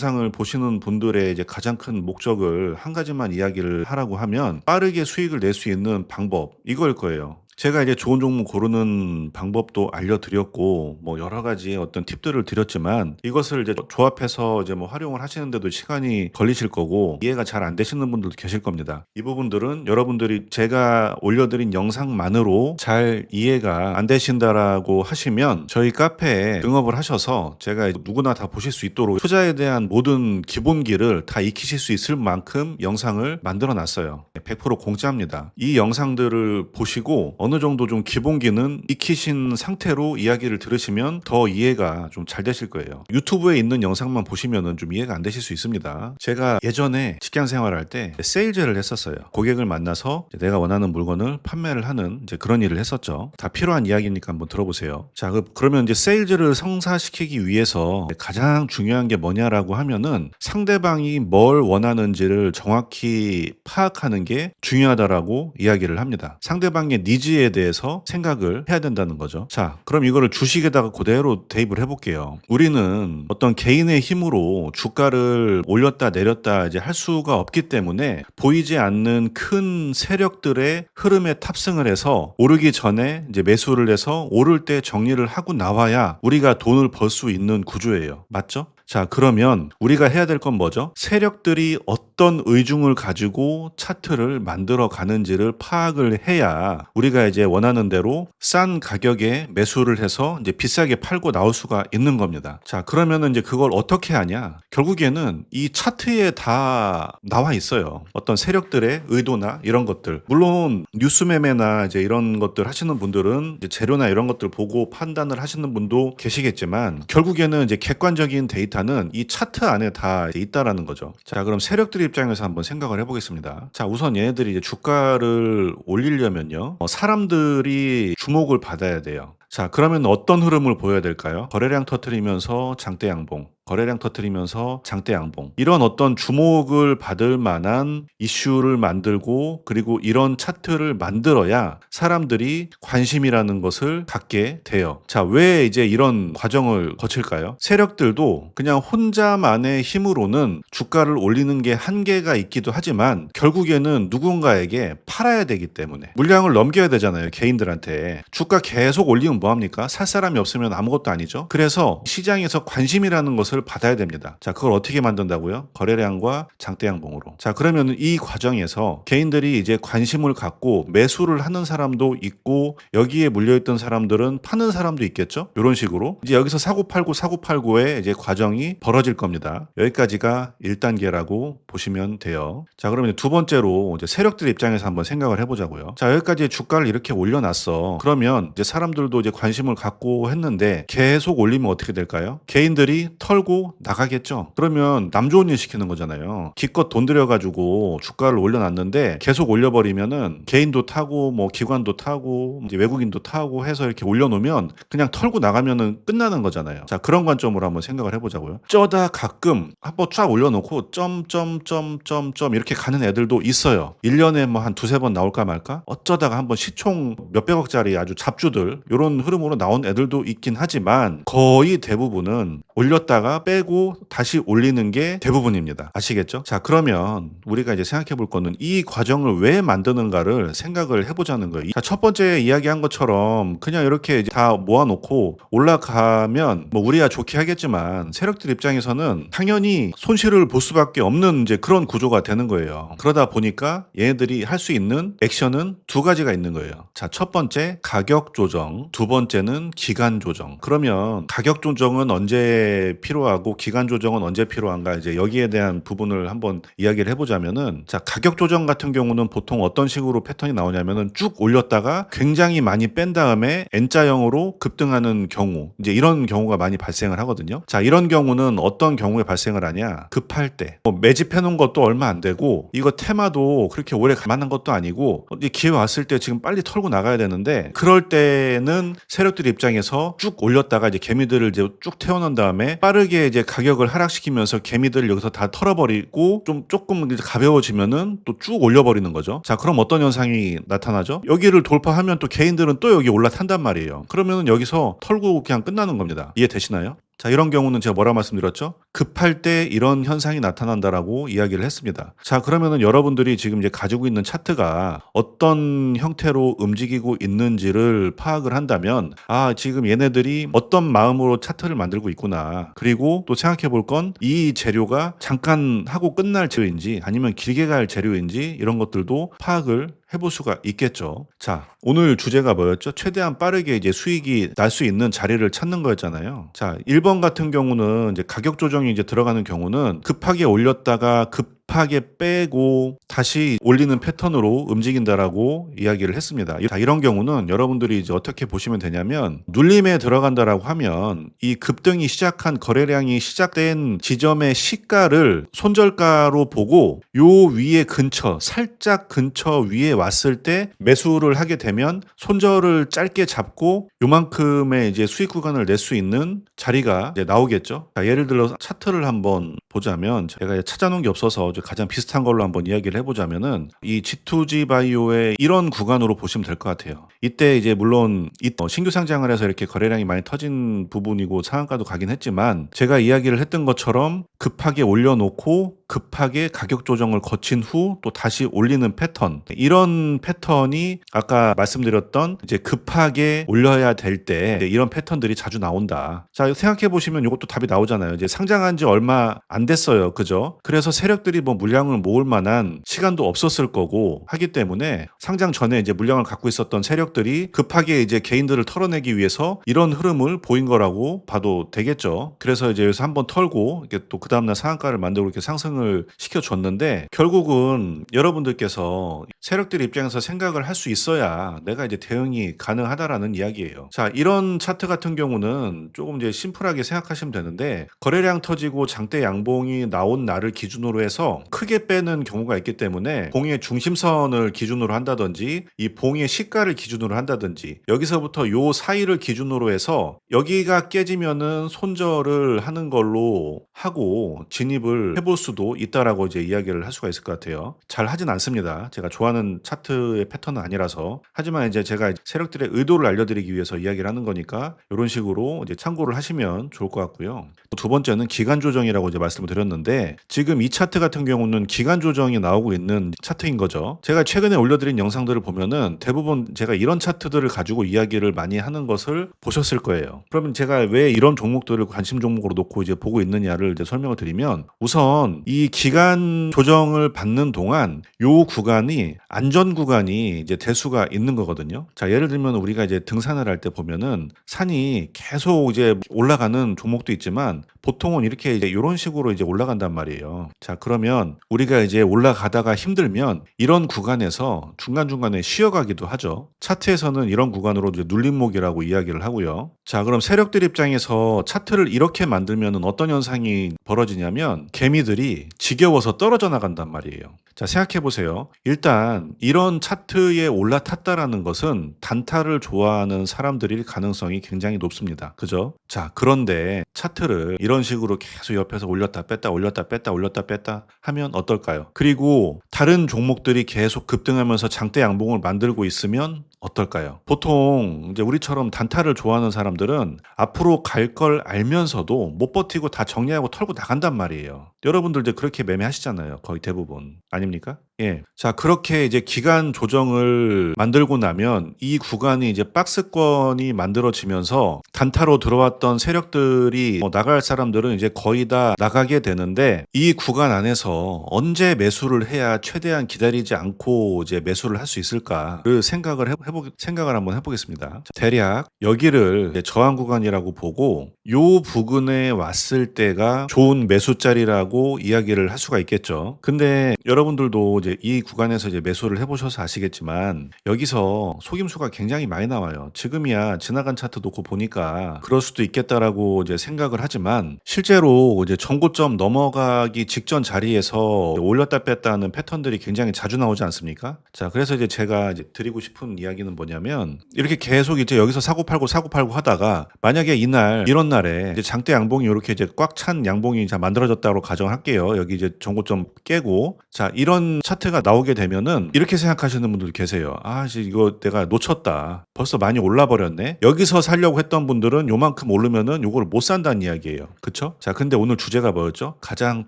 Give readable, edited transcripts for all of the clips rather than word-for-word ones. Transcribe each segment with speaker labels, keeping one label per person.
Speaker 1: 영상을 보시는 분들의 이제 가장 큰 목적을 한 가지만 이야기를 하라고 하면 빠르게 수익을 낼 수 있는 방법 이거일 거예요. 제가 이제 좋은 종목 고르는 방법도 알려드렸고, 뭐 여러 가지 어떤 팁들을 드렸지만 이것을 이제 조합해서 이제 뭐 활용을 하시는데도 시간이 걸리실 거고 이해가 잘 안 되시는 분들도 계실 겁니다. 이 부분들은 여러분들이 제가 올려드린 영상만으로 잘 이해가 안 되신다라고 하시면 저희 카페에 등업을 하셔서 제가 누구나 다 보실 수 있도록 투자에 대한 모든 기본기를 다 익히실 수 있을 만큼 영상을 만들어 놨어요. 100% 공짜입니다. 이 영상들을 보시고 어느 정도 좀 기본기는 익히신 상태로 이야기를 들으시면 더 이해가 좀 잘 되실 거예요. 유튜브에 있는 영상만 보시면은 좀 이해가 안 되실 수 있습니다. 제가 예전에 직장 생활할 때 세일즈를 했었어요. 고객을 만나서 내가 원하는 물건을 판매를 하는 이제 그런 일을 했었죠. 다 필요한 이야기니까 한번 들어보세요. 자, 그러면 이제 세일즈를 성사시키기 위해서 가장 중요한 게 뭐냐라고 하면은 상대방이 뭘 원하는지를 정확히 파악하는 게 중요하다라고 이야기를 합니다. 상대방의 니즈에 대해서 생각을 해야 된다는 거죠. 자, 그럼 이거를 주식에다가 그대로 대입을 해볼게요. 우리는 어떤 개인의 힘으로 주가를 올렸다 내렸다 이제 할 수가 없기 때문에 보이지 않는 큰 세력들의 흐름에 탑승을 해서 오르기 전에 이제 매수를 해서 오를 때 정리를 하고 나와야 우리가 돈을 벌 수 있는 구조예요. 맞죠? 자, 그러면 우리가 해야 될 건 뭐죠? 세력들이 어떤 의중을 가지고 차트를 만들어 가는지를 파악을 해야 우리가 이제 원하는 대로 싼 가격에 매수를 해서 이제 비싸게 팔고 나올 수가 있는 겁니다. 자, 그러면은 이제 그걸 어떻게 하냐? 결국에는 이 차트에 다 나와 있어요. 어떤 세력들의 의도나 이런 것들. 물론 뉴스 매매나 이제 이런 것들 하시는 분들은 이제 재료나 이런 것들 보고 판단을 하시는 분도 계시겠지만 결국에는 이제 객관적인 데이터 이 차트 안에 다 있다라는 거죠. 자, 그럼 세력들 입장에서 한번 생각을 해보겠습니다. 자, 우선 얘네들이 이제 주가를 올리려면요, 사람들이 주목을 받아야 돼요. 자, 그러면 어떤 흐름을 보여야 될까요? 거래량 터트리면서 장대 양봉, 거래량 터트리면서 장대 양봉, 이런 어떤 주목을 받을 만한 이슈를 만들고 그리고 이런 차트를 만들어야 사람들이 관심이라는 것을 갖게 돼요. 자, 왜 이제 이런 과정을 거칠까요? 세력들도 그냥 혼자만의 힘으로는 주가를 올리는 게 한계가 있기도 하지만 결국에는 누군가에게 팔아야 되기 때문에 물량을 넘겨야 되잖아요. 개인들한테. 주가 계속 올리면 뭐합니까? 살 사람이 없으면 아무것도 아니죠. 그래서 시장에서 관심이라는 것을 받아야 됩니다. 자, 그걸 어떻게 만든다고요? 거래량과 장대 양봉으로. 자, 그러면 이 과정에서 개인들이 이제 관심을 갖고 매수를 하는 사람도 있고 여기에 물려있던 사람들은 파는 사람도 있겠죠? 이런 식으로 이제 여기서 사고팔고의 이제 과정이 벌어질 겁니다. 여기까지가 1단계라고 보시면 돼요. 자, 그러면 두 번째로 이제 세력들 입장에서 한번 생각을 해보자고요. 자, 여기까지 주가를 이렇게 올려놨어. 그러면 이제 사람들도 이제 관심을 갖고 했는데 계속 올리면 어떻게 될까요? 개인들이 털고 나가겠죠. 그러면 남 좋은 일 시키는 거잖아요. 기껏 돈 들여가지고 주가를 올려놨는데 계속 올려버리면은 개인도 타고 뭐 기관도 타고 이제 외국인도 타고 해서 이렇게 올려놓으면 그냥 털고 나가면은 끝나는 거잖아요. 자, 그런 관점으로 한번 생각을 해보자고요. 쩌다 가끔 한번 쫙 올려놓고 점점점점점 이렇게 가는 애들도 있어요. 1년에 뭐 한 두세 번 나올까 말까? 어쩌다가 한번 시총 몇백억짜리 아주 잡주들 이런 흐름으로 나온 애들도 있긴 하지만 거의 대부분은 올렸다가 빼고 다시 올리는 게 대부분입니다. 아시겠죠? 자, 그러면 우리가 이제 생각해 볼 거는 이 과정을 왜 만드는가를 생각을 해보자는 거예요. 자, 첫 번째 이야기한 것처럼 그냥 이렇게 이제 다 모아놓고 올라가면 뭐 우리야 좋게 하겠지만 세력들 입장에서는 당연히 손실을 볼 수밖에 없는 이제 그런 구조가 되는 거예요. 그러다 보니까 얘네들이 할 수 있는 액션은 두 가지가 있는 거예요. 자, 첫 번째 가격 조정, 두 번째는 기간 조정. 그러면 가격 조정은 언제 필요하고 기간 조정은 언제 필요한가, 이제 여기에 대한 부분을 한번 이야기를 해보자면은, 자, 가격 조정 같은 경우는 보통 어떤 식으로 패턴이 나오냐면은 쭉 올렸다가 굉장히 많이 뺀 다음에 N자형으로 급등하는 경우, 이제 이런 경우가 많이 발생을 하거든요. 자, 이런 경우는 어떤 경우에 발생을 하냐? 급할 때. 뭐 매집해 놓은 것도 얼마 안 되고 이거 테마도 그렇게 오래 가만한 것도 아니고 이제 기회 왔을 때 지금 빨리 털고 나가야 되는데, 그럴 때는 세력들 입장에서 쭉 올렸다가 이제 개미들을 이제 쭉 태워놓은 다음에 빠르게 이제 가격을 하락시키면서 개미들을 여기서 다 털어버리고 조금 이제 가벼워지면은 또 쭉 올려버리는 거죠. 자, 그럼 어떤 현상이 나타나죠? 여기를 돌파하면 또 개인들은 또 여기 올라탄단 말이에요. 그러면은 여기서 털고 그냥 끝나는 겁니다. 이해되시나요? 자, 이런 경우는 제가 뭐라 말씀드렸죠? 급할 때 이런 현상이 나타난다라고 이야기를 했습니다. 자, 그러면은 여러분들이 지금 이제 가지고 있는 차트가 어떤 형태로 움직이고 있는지를 파악을 한다면, 아, 지금 얘네들이 어떤 마음으로 차트를 만들고 있구나. 그리고 또 생각해 볼 건 이 재료가 잠깐 하고 끝날 재료인지 아니면 길게 갈 재료인지 이런 것들도 파악을 해볼 수가 있겠죠. 자, 오늘 주제가 뭐였죠? 최대한 빠르게 이제 수익이 날 수 있는 자리를 찾는 거였잖아요. 자, 1번 같은 경우는 이제 가격 조정이 이제 들어가는 경우는 급하게 올렸다가 급하게 빼고 다시 올리는 패턴으로 움직인다라고 이야기를 했습니다. 자, 이런 경우는 여러분들이 이제 어떻게 보시면 되냐면, 눌림에 들어간다라고 하면 이 급등이 시작한 거래량이 시작된 지점의 시가를 손절가로 보고 요 위에 근처, 살짝 근처 위에 왔을 때 매수를 하게 되면 손절을 짧게 잡고 요만큼의 이제 수익 구간을 낼 수 있는 자리가 이제 나오겠죠. 자, 예를 들어 차트를 한번 보자면, 제가 찾아놓은 게 없어서 가장 비슷한 걸로 한번 이야기를 해보자면은, 이 G2G 바이오의 이런 구간으로 보시면 될 것 같아요. 이때 이제 물론 신규 상장을 해서 이렇게 거래량이 많이 터진 부분이고 상한가도 가긴 했지만, 제가 이야기를 했던 것처럼 급하게 올려놓고 급하게 가격 조정을 거친 후 또 다시 올리는 패턴, 이런 패턴이 아까 말씀드렸던 이제 급하게 올려야 될 때 이런 패턴들이 자주 나온다. 자, 생각해 보시면 이것도 답이 나오잖아요. 이제 상장한 지 얼마 안 됐어요. 그죠? 그래서 세력들이 뭐 물량을 모을 만한 시간도 없었을 거고 하기 때문에, 상장 전에 이제 물량을 갖고 있었던 세력들이 급하게 이제 개인들을 털어내기 위해서 이런 흐름을 보인 거라고 봐도 되겠죠. 그래서 이제 여기서 한번 털고 이렇게 또 그 다음날 상한가를 만들고 이렇게 상승을 시켜줬는데, 결국은 여러분들께서 세력들 입장에서 생각을 할 수 있어야 내가 이제 대응이 가능하다라는 이야기예요. 자, 이런 차트 같은 경우는 조금 이제 심플하게 생각하시면 되는데, 거래량 터지고 장대 양봉이 나온 날을 기준으로 해서 크게 빼는 경우가 있기 때문에 봉의 중심선을 기준으로 한다든지 이 봉의 시가를 기준으로 한다든지, 여기서부터 요 사이를 기준으로 해서 여기가 깨지면은 손절을 하는 걸로 하고 진입을 해볼 수도 있다라고 이제 이야기를 할 수가 있을 것 같아요. 잘 하진 않습니다. 제가 좋아하는 차트의 패턴은 아니라서. 하지만 이제 제가 세력들의 의도를 알려드리기 위해서 이야기를 하는 거니까 이런 식으로 이제 참고를 하시면 좋을 것 같고요. 두 번째는 기간 조정이라고 이제 말씀을 드렸는데, 지금 이 차트 같은 경우는 기간 조정이 나오고 있는 차트인 거죠. 제가 최근에 올려드린 영상들을 보면은 대부분 제가 이런 차트들을 가지고 이야기를 많이 하는 것을 보셨을 거예요. 그러면 제가 왜 이런 종목들을 관심 종목으로 놓고 이제 보고 있느냐를 이제 설명을 드리면, 우선 이 기간 조정을 받는 동안 요 구간이 안전 구간이 이제 될 수가 있는 거거든요. 자, 예를 들면 우리가 이제 등산을 할 때 보면은 산이 계속 이제 올라가는 종목도 있지만, 보통은 이렇게 이제 이런 식으로 이제 올라간단 말이에요. 자, 그러면 우리가 이제 올라가다가 힘들면 이런 구간에서 중간중간에 쉬어가기도 하죠. 차트에서는 이런 구간으로 이제 눌림목이라고 이야기를 하고요. 자, 그럼 세력들 입장에서 차트를 이렇게 만들면 어떤 현상이 벌어지냐면, 개미들이 지겨워서 떨어져 나간단 말이에요. 자, 생각해 보세요. 일단 이런 차트에 올라탔다라는 것은 단타를 좋아하는 사람들일 가능성이 굉장히 높습니다. 그죠? 자, 그런데 차트를 이런 식으로 계속 옆에서 올렸다 뺐다 올렸다 뺐다 올렸다 뺐다 하면 어떨까요? 그리고 다른 종목들이 계속 급등하면서 장대 양봉을 만들고 있으면 어떨까요? 보통 이제 우리처럼 단타를 좋아하는 사람들은 앞으로 갈 걸 알면서도 못 버티고 다 정리하고 털고 나간단 말이에요. 여러분들도 그렇게 매매하시잖아요. 거의 대부분. 아닙니까? 예. 자, 그렇게 이제 기간 조정을 만들고 나면 이 구간이 이제 박스권이 만들어지면서 단타로 들어왔던 세력들이 나갈 사람들은 이제 거의 다 나가게 되는데, 이 구간 안에서 언제 매수를 해야 최대한 기다리지 않고 이제 매수를 할 수 있을까를 생각을 한번 해보겠습니다. 대략 여기를 이제 저항 구간이라고 보고 요 부근에 왔을 때가 좋은 매수 자리라고 이야기를 할 수가 있겠죠. 근데 여러분들도 이제 이 구간에서 이제 매수를 해보셔서 아시겠지만, 여기서 속임수가 굉장히 많이 나와요. 지금이야 지나간 차트 놓고 보니까 그럴 수도 있겠다라고 이제 생각을 하지만, 실제로 이제 전고점 넘어가기 직전 자리에서 올렸다 뺐다 하는 패턴들이 굉장히 자주 나오지 않습니까? 자, 그래서 이제 제가 이제 드리고 싶은 이야기는 뭐냐면, 이렇게 계속 이제 여기서 사고 팔고 하다가 만약에 이날 이런 날에 이제 장대 양봉이 이렇게 이제 꽉 찬 양봉이 만들어졌다고 가정할게요. 여기 이제 전고점 깨고, 자, 이런 차트 차트가 나오게 되면은 이렇게 생각하시는 분들도 계세요. 아, 이거 내가 놓쳤다. 벌써 많이 올라버렸네. 여기서 살려고 했던 분들은 요만큼 오르면은 요걸 못 산다는 이야기예요. 그쵸? 자, 근데 오늘 주제가 뭐였죠? 가장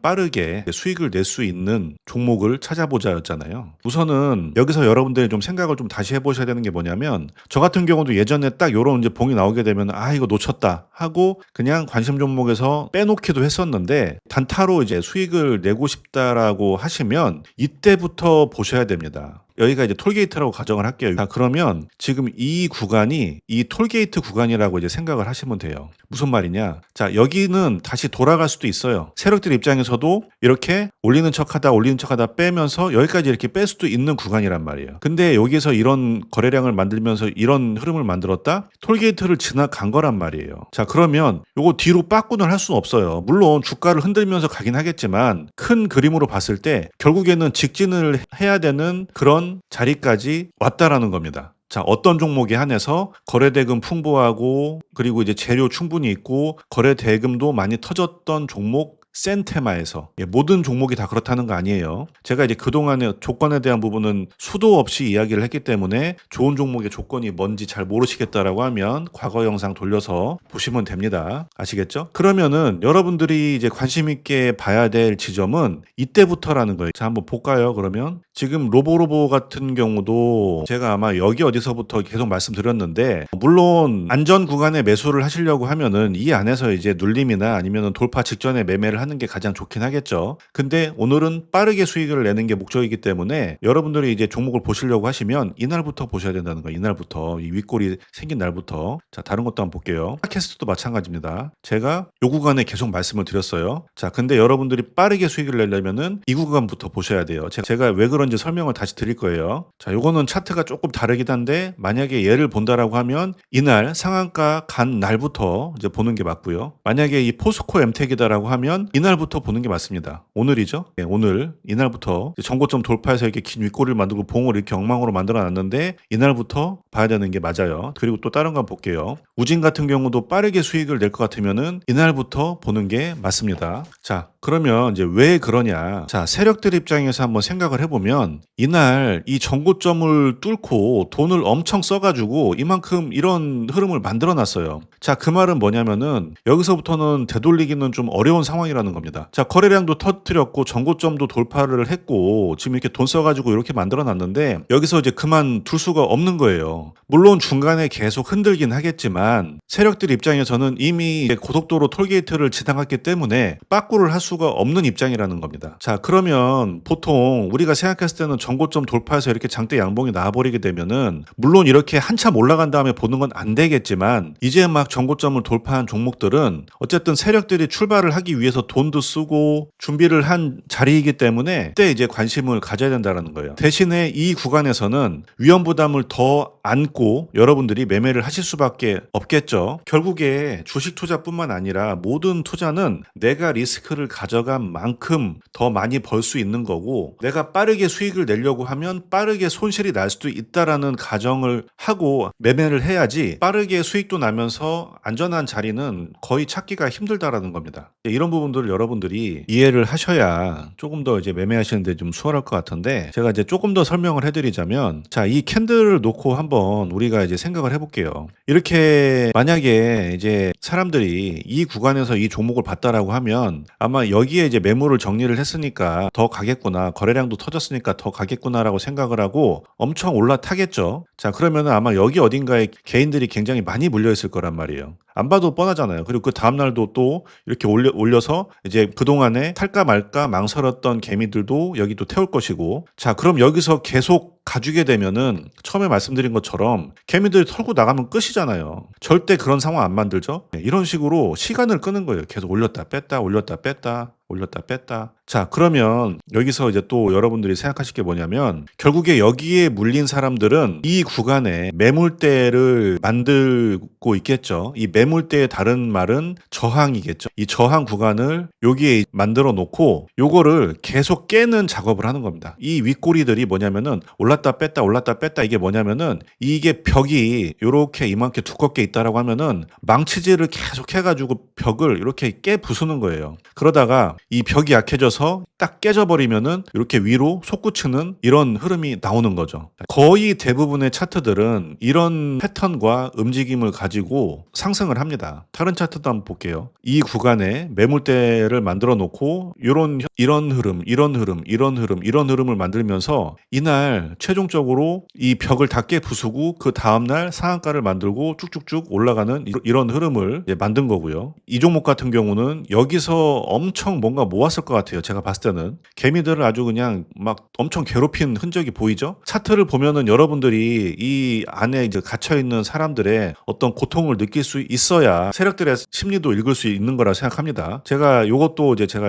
Speaker 1: 빠르게 수익을 낼 수 있는 종목을 찾아보자였잖아요. 우선은 여기서 여러분들이 좀 생각을 좀 다시 해보셔야 되는 게 뭐냐면, 저 같은 경우도 예전에 딱 요런 이제 봉이 나오게 되면 아, 이거 놓쳤다 하고 그냥 관심 종목에서 빼놓기도 했었는데, 단타로 이제 수익을 내고 싶다라고 하시면 이때부터 보셔야 됩니다. 여기가 이제 톨게이트라고 가정을 할게요. 자, 그러면 지금 이 구간이 이 톨게이트 구간이라고 이제 생각을 하시면 돼요. 무슨 말이냐? 자, 여기는 다시 돌아갈 수도 있어요. 세력들 입장에서도 이렇게 올리는 척하다 빼면서 여기까지 이렇게 뺄 수도 있는 구간이란 말이에요. 근데 여기서 이런 거래량을 만들면서 이런 흐름을 만들었다? 톨게이트를 지나간 거란 말이에요. 자, 그러면 요거 뒤로 빠꾸는 할 수는 없어요. 물론 주가를 흔들면서 가긴 하겠지만 큰 그림으로 봤을 때 결국에는 직진을 해야 되는 그런 자리까지 왔다라는 겁니다. 자, 어떤 종목에 한해서 거래대금 풍부하고 그리고 이제 재료 충분히 있고 거래대금도 많이 터졌던 종목 센 테마에서, 모든 종목이 다 그렇다는 거 아니에요. 제가 이제 그동안의 조건에 대한 부분은 수도 없이 이야기를 했기 때문에 좋은 종목의 조건이 뭔지 잘 모르시겠다라고 하면 과거 영상 돌려서 보시면 됩니다. 아시겠죠? 그러면은 여러분들이 이제 관심 있게 봐야 될 지점은 이때부터라는 거예요. 자, 한번 볼까요? 그러면 지금 로보로보 같은 경우도 제가 아마 여기 어디서부터 계속 말씀드렸는데, 물론 안전 구간에 매수를 하시려고 하면은 이 안에서 이제 눌림이나 아니면은 돌파 직전에 매매를 하는 게 가장 좋긴 하겠죠. 근데 오늘은 빠르게 수익을 내는 게 목적이기 때문에 여러분들이 이제 종목을 보시려고 하시면 이날부터 보셔야 된다는 거예요. 이날부터, 이 윗골이 생긴 날부터. 자, 다른 것도 한번 볼게요. 팟캐스트도 마찬가지입니다. 제가 요 구간에 계속 말씀을 드렸어요. 자, 근데 여러분들이 빠르게 수익을 내려면은 이 구간부터 보셔야 돼요. 제가 왜 그런지 설명을 다시 드릴 거예요. 자, 요거는 차트가 조금 다르긴 한데, 만약에 얘를 본다라고 하면 이날 상한가 간 날부터 이제 보는 게 맞고요. 만약에 이 포스코 엠텍이다라고 하면 이날부터 보는 게 맞습니다. 오늘이죠? 네, 오늘 이날부터 전고점 돌파해서 이렇게 긴 윗꼬리를 만들고 봉을 이렇게 엉망으로 만들어 놨는데 이날부터 봐야 되는 게 맞아요. 그리고 또 다른 거 한번 볼게요. 우진 같은 경우도 빠르게 수익을 낼 것 같으면은 이날부터 보는 게 맞습니다. 자, 그러면 이제 왜 그러냐? 자, 세력들 입장에서 한번 생각을 해보면 이날 이 전고점을 뚫고 돈을 엄청 써가지고 이만큼 이런 흐름을 만들어 놨어요. 자, 그 말은 뭐냐면은 여기서부터는 되돌리기는 좀 어려운 상황이라는 겁니다. 자, 거래량도 터뜨렸고 전고점도 돌파를 했고 지금 이렇게 돈 써가지고 이렇게 만들어 놨는데 여기서 이제 그만 둘 수가 없는 거예요. 물론 중간에 계속 흔들긴 하겠지만 세력들 입장에서는 이미 이제 고속도로 톨게이트를 지나갔기 때문에 빠꾸를 할 수가 없는 입장이라는 겁니다. 자, 그러면 보통 우리가 생각했을 때는 전고점 돌파해서 이렇게 장대 양봉이 나와버리게 되면은 물론 이렇게 한참 올라간 다음에 보는 건 안 되겠지만 이제 막 전고점을 돌파한 종목들은 어쨌든 세력들이 출발을 하기 위해서 돈도 쓰고 준비를 한 자리이기 때문에 그때 이제 관심을 가져야 된다는 거예요. 대신에 이 구간에서는 위험 부담을 더 안고 여러분들이 매매를 하실 수밖에 없겠죠. 결국에 주식 투자뿐만 아니라 모든 투자는 내가 리스크를 가져간 만큼 더 많이 벌 수 있는 거고, 내가 빠르게 수익을 내려고 하면 빠르게 손실이 날 수도 있다라는 가정을 하고 매매를 해야지 빠르게 수익도 나면서 안전한 자리는 거의 찾기가 힘들다라는 겁니다. 이런 부분들을 여러분들이 이해를 하셔야 조금 더 이제 매매하시는데 좀 수월할 것 같은데, 제가 이제 조금 더 설명을 해드리자면, 자, 이 캔들을 놓고 한번 우리가 이제 생각을 해볼게요. 이렇게 만약에 이제 사람들이 이 구간에서 이 종목을 봤다라고 하면 아마 여기에 이제 매물을 정리를 했으니까 더 가겠구나, 거래량도 터졌으니까 더 가겠구나라고 생각을 하고 엄청 올라타겠죠. 자, 그러면 아마 여기 어딘가에 개인들이 굉장히 많이 물려있을 거란 말이에요. 안 봐도 뻔하잖아요. 그리고 그 다음날도 또 이렇게 올려서 이제 그동안에 탈까 말까 망설였던 개미들도 여기 또 태울 것이고, 자, 그럼 여기서 계속 가주게 되면은 처음에 말씀드린 것처럼 개미들이 털고 나가면 끝이잖아요. 절대 그런 상황 안 만들죠. 이런 식으로 시간을 끄는 거예요. 계속 올렸다 뺐다 올렸다 뺐다 올렸다 뺐다. 자, 그러면 여기서 이제 또 여러분들이 생각하실 게 뭐냐면, 결국에 여기에 물린 사람들은 이 구간에 매물대를 만들고 있겠죠. 이 매물대의 다른 말은 저항이겠죠. 이 저항 구간을 여기에 만들어 놓고 요거를 계속 깨는 작업을 하는 겁니다. 이 윗꼬리들이 뭐냐면은 올랐다 뺐다 이게 뭐냐면은 이게 벽이 요렇게 이만큼 두껍게 있다라고 하면은 망치질을 계속 해가지고 벽을 이렇게 깨 부수는 거예요. 그러다가 이 벽이 약해져서 딱 깨져버리면은 이렇게 위로 솟구치는 이런 흐름이 나오는 거죠. 거의 대부분의 차트들은 이런 패턴과 움직임을 가지고 상승을 합니다. 다른 차트도 한번 볼게요. 이 구간에 매물대를 만들어 놓고 이런 흐름을 만들면서 이날 최종적으로 이 벽을 다 깨 부수고 그 다음날 상한가를 만들고 쭉쭉쭉 올라가는 이런 흐름을 이제 만든 거고요. 이 종목 같은 경우는 여기서 엄청 뭔가 모았을 것 같아요. 제가 봤을 때는 개미들을 아주 그냥 막 엄청 괴롭힌 흔적이 보이죠. 차트를 보면은 여러분들이 이 안에 이제 갇혀 있는 사람들의 어떤 고통을 느낄 수 있어야 세력들의 심리도 읽을 수 있는 거라 생각합니다. 제가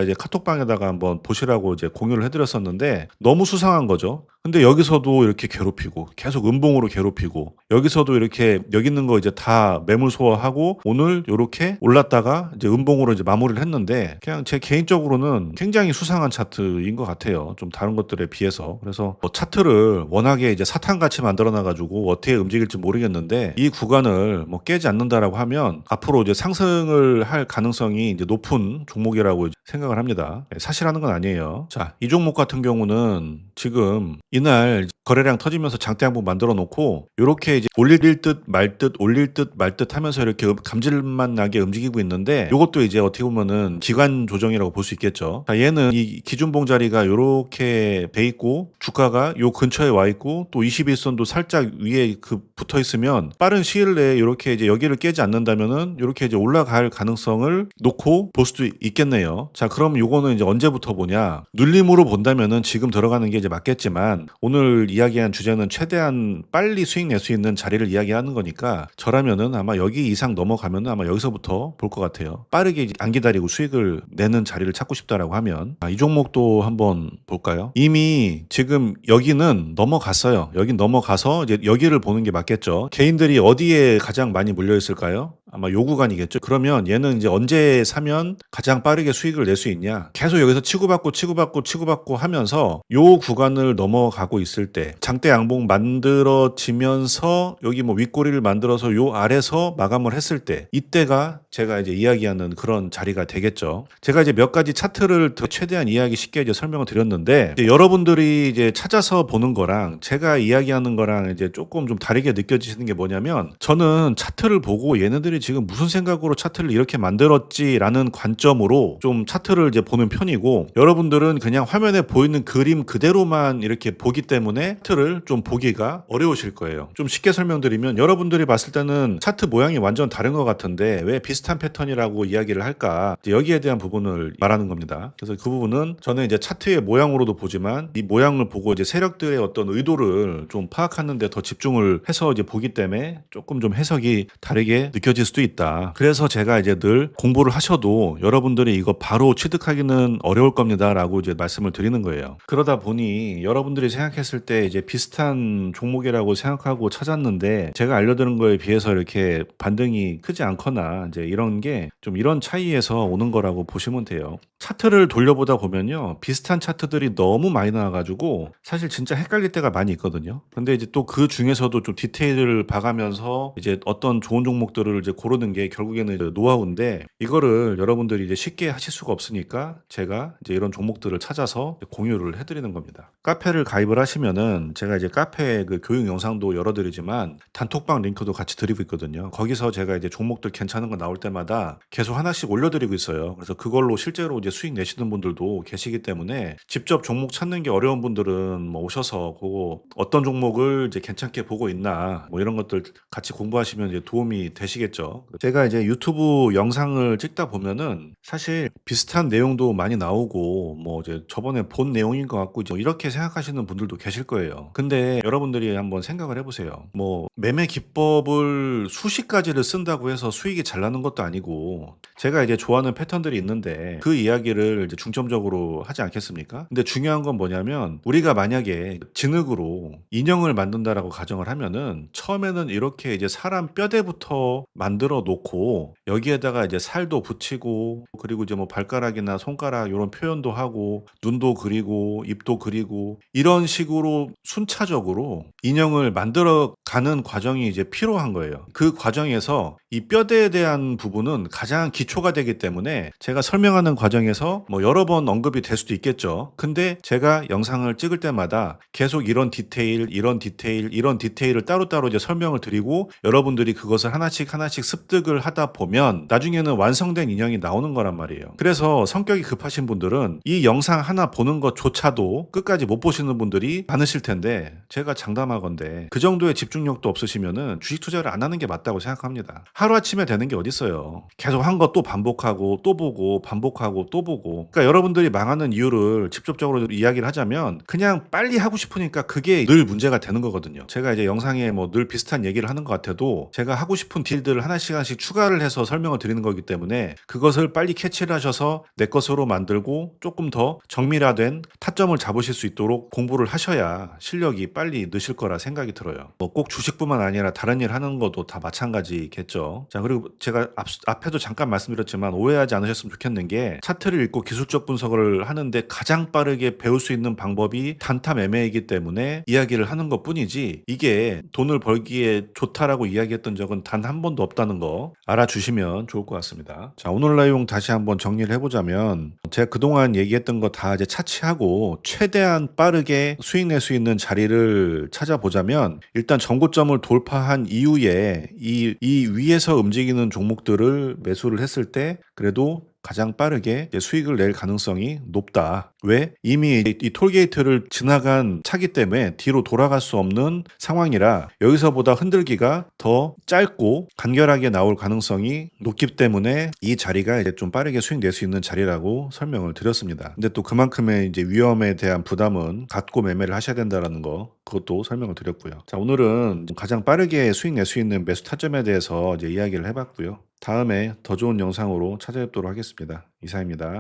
Speaker 1: 이제 카톡방에다가 한번 보시라고 이제 공유를 해드렸었는데 너무 수상한 거죠. 근데 여기서도 이렇게 괴롭히고 계속 음봉으로 괴롭히고 여기서도 이렇게 여기 있는 거 이제 다 매물 소화하고 오늘 이렇게 올랐다가 이제 음봉으로 이제 마무리를 했는데 그냥 제 개인적으로는 굉장히 수상한 차트인 것 같아요. 좀 다른 것들에 비해서. 그래서 뭐 차트를 워낙에 이제 사탕같이 만들어놔가지고 어떻게 움직일지 모르겠는데 이 구간을 뭐 깨지 않는다라고 하면 앞으로 이제 상승을 할 가능성이 이제 높은 종목이라고 생각을 합니다. 사실하는 건 아니에요. 자, 이 종목 같은 경우는 지금 이날 거래량 터지면서 장대 양봉 만들어 놓고 이렇게 이제 올릴 듯 말 듯 하면서 이렇게 감질만 나게 움직이고 있는데 이것도 이제 어떻게 보면은 기관 조정이라고 볼 수 있겠죠. 자, 얘는 이 기준봉 자리가 이렇게 돼 있고 주가가 요 근처에 와 있고 또 21선도 살짝 위에 붙어 있으면 빠른 시일 내에 이렇게 이제 여기를 깨지 않는다면은 이렇게 이제 올라갈 가능성을 놓고 볼 수도 있겠네요. 자, 그럼 요거는 이제 언제부터 보냐? 눌림으로 본다면은 지금 들어가는 게 이제 맞겠지만 오늘 이야기한 주제는 최대한 빨리 수익 낼 수 있는 자리를 이야기하는 거니까 저라면은 아마 여기 이상 넘어가면은 아마 여기서부터 볼 것 같아요. 빠르게 안 기다리고 수익을 내는 자리를 찾고 싶다라고 하면 이 종목도 한번 볼까요? 이미 지금 여기는 넘어갔어요. 여기 넘어가서 이제 여기를 보는 게 맞겠죠. 개인들이 어디에 가장 많이 물려 있을까요? 아마 요 구간이겠죠. 그러면 얘는 이제 언제 사면 가장 빠르게 수익을 낼 수 있냐? 계속 여기서 치고받고 하면서 요 구간을 넘어가고 있을 때 장대 양봉 만들어지면서 여기 뭐 윗꼬리를 만들어서 요 아래서 마감을 했을 때 이때가 제가 이제 이야기하는 그런 자리가 되겠죠. 제가 이제 몇 가지 차트를 최대한 이해하기 쉽게 이제 설명을 드렸는데 이제 여러분들이 이제 찾아서 보는 거랑 제가 이야기하는 거랑 이제 조금 좀 다르게 느껴지시는 게 뭐냐면 저는 차트를 보고 얘네들이 지금 무슨 생각으로 차트를 이렇게 만들었지라는 관점으로 좀 차트를 이제 보는 편이고 여러분들은 그냥 화면에 보이는 그림 그대로만 이렇게 보기 때문에 차트를 좀 보기가 어려우실 거예요. 좀 쉽게 설명드리면 여러분들이 봤을 때는 차트 모양이 완전 다른 것 같은데 왜 비슷한 패턴이라고 이야기를 할까? 여기에 대한 부분을 말하는 겁니다. 그래서 그 부분은 저는 이제 차트의 모양으로도 보지만 이 모양을 보고 이제 세력들의 어떤 의도를 좀 파악하는 데 더 집중을 해서 이제 보기 때문에 조금 좀 해석이 다르게 느껴질 수도 있다. 그래서 제가 이제 늘 공부를 하셔도 여러분들이 이거 바로 취득하기는 어려울 겁니다라고 이제 말씀을 드리는 거예요. 그러다 보니 여러분들이 생각했을 때 이제 비슷한 종목이라고 생각하고 찾았는데 제가 알려드린 거에 비해서 이렇게 반등이 크지 않거나 이제 이런 게 좀 이런 차이에서 오는 거라고 보시면 돼요. 차트를 돌려보다 보면요. 비슷한 차트들이 너무 많이 나와가지고 사실 진짜 헷갈릴 때가 많이 있거든요. 근데 이제 또 그 중에서도 좀 디테일을 봐가면서 이제 어떤 좋은 종목들을 이제 고르는 게 결국에는 이제 노하우인데 이거를 여러분들이 이제 쉽게 하실 수가 없으니까 제가 이제 이런 종목들을 찾아서 공유를 해드리는 겁니다. 카페를 가입을 하시면은 제가 이제 카페 그 교육 영상도 열어드리지만 단톡방 링크도 같이 드리고 있거든요. 거기서 제가 이제 종목들 괜찮은 거 나올 때마다 계속 하나씩 올려드리고 있어요. 그래서 그걸로 실제로 이제 수익 내시는 분들도 계시기 때문에 직접 종목 찾는 게 어려운 분들은 뭐 오셔서 그거 어떤 종목을 이제 괜찮게 보고 있나 뭐 이런 것들 같이 공부하시면 이제 도움이 되시겠죠. 제가 이제 유튜브 영상을 찍다 보면은 사실 비슷한 내용도 많이 나오고 뭐 이제 저번에 본 내용인 것 같고 이제 이렇게 생각하시는 분들도 계실 거예요. 근데 여러분들이 한번 생각을 해보세요. 뭐 매매 기법을 수십 가지를 쓴다고 해서 수익이 잘 나는 것도 것도 아니고 제가 이제 좋아하는 패턴들이 있는데 그 이야기를 이제 중점적으로 하지 않겠습니까? 근데 중요한 건 뭐냐면 우리가 만약에 진흙으로 인형을 만든다라고 가정을 하면은 처음에는 이렇게 이제 사람 뼈대부터 만들어 놓고 여기에다가 이제 살도 붙이고 그리고 이제 뭐 발가락이나 손가락 요런 표현도 하고 눈도 그리고 입도 그리고 이런 식으로 순차적으로 인형을 만들어 가는 과정이 이제 필요한 거예요. 그 과정에서 이 뼈대에 대한 부분은 가장 기초가 되기 때문에 제가 설명하는 과정에서 뭐 여러 번 언급이 될 수도 있겠죠. 근데 제가 영상을 찍을 때마다 계속 이런 디테일, 이런 디테일, 이런 디테일을 따로따로 이제 설명을 드리고 여러분들이 그것을 하나씩 하나씩 습득을 하다 보면 나중에는 완성된 인형이 나오는 거란 말이에요. 그래서 성격이 급하신 분들은 이 영상 하나 보는 것조차도 끝까지 못 보시는 분들이 많으실 텐데 제가 장담하건대 그 정도의 집중력도 없으시면은 주식 투자를 안 하는 게 맞다고 생각합니다. 하루아침에 되는 게 어딨어요. 계속 한 거 또 반복하고 또 보고 반복하고 또 보고. 그러니까 여러분들이 망하는 이유를 직접적으로 이야기를 하자면 그냥 빨리 하고 싶으니까 그게 늘 문제가 되는 거거든요. 제가 이제 영상에 뭐 늘 비슷한 얘기를 하는 것 같아도 제가 하고 싶은 딜들을 하나씩 하나씩 추가를 해서 설명을 드리는 거기 때문에 그것을 빨리 캐치를 하셔서 내 것으로 만들고 조금 더 정밀화된 타점을 잡으실 수 있도록 공부를 하셔야 실력이 빨리 느실 거라 생각이 들어요. 뭐 꼭 주식뿐만 아니라 다른 일 하는 것도 다 마찬가지겠죠. 자, 그리고 제가 앞에도 잠깐 말씀드렸지만 오해하지 않으셨으면 좋겠는 게 차트를 읽고 기술적 분석을 하는데 가장 빠르게 배울 수 있는 방법이 단타 매매이기 때문에 이야기를 하는 것 뿐이지 이게 돈을 벌기에 좋다라고 이야기했던 적은 단 한 번도 없다는 거 알아주시면 좋을 것 같습니다. 자, 오늘 내용 다시 한번 정리를 해보자면 제가 그동안 얘기했던 거 다 이제 차치하고 최대한 빠르게 수익 낼 수 있는 자리를 찾아보자면 일단 전고점을 돌파한 이후에 이 위에서 움직이는 종목들을 매수를 했을 때 그래도 가장 빠르게 수익을 낼 가능성이 높다. 왜? 이미 이 톨게이트를 지나간 차기 때문에 뒤로 돌아갈 수 없는 상황이라 여기서보다 흔들기가 더 짧고 간결하게 나올 가능성이 높기 때문에 이 자리가 이제 좀 빠르게 수익 낼 수 있는 자리라고 설명을 드렸습니다. 근데 또 그만큼의 이제 위험에 대한 부담은 갖고 매매를 하셔야 된다라는 거 그것도 설명을 드렸고요. 자, 오늘은 가장 빠르게 수익 낼 수 있는 매수 타점에 대해서 이제 이야기를 해봤고요. 다음에 더 좋은 영상으로 찾아뵙도록 하겠습니다. 이상입니다.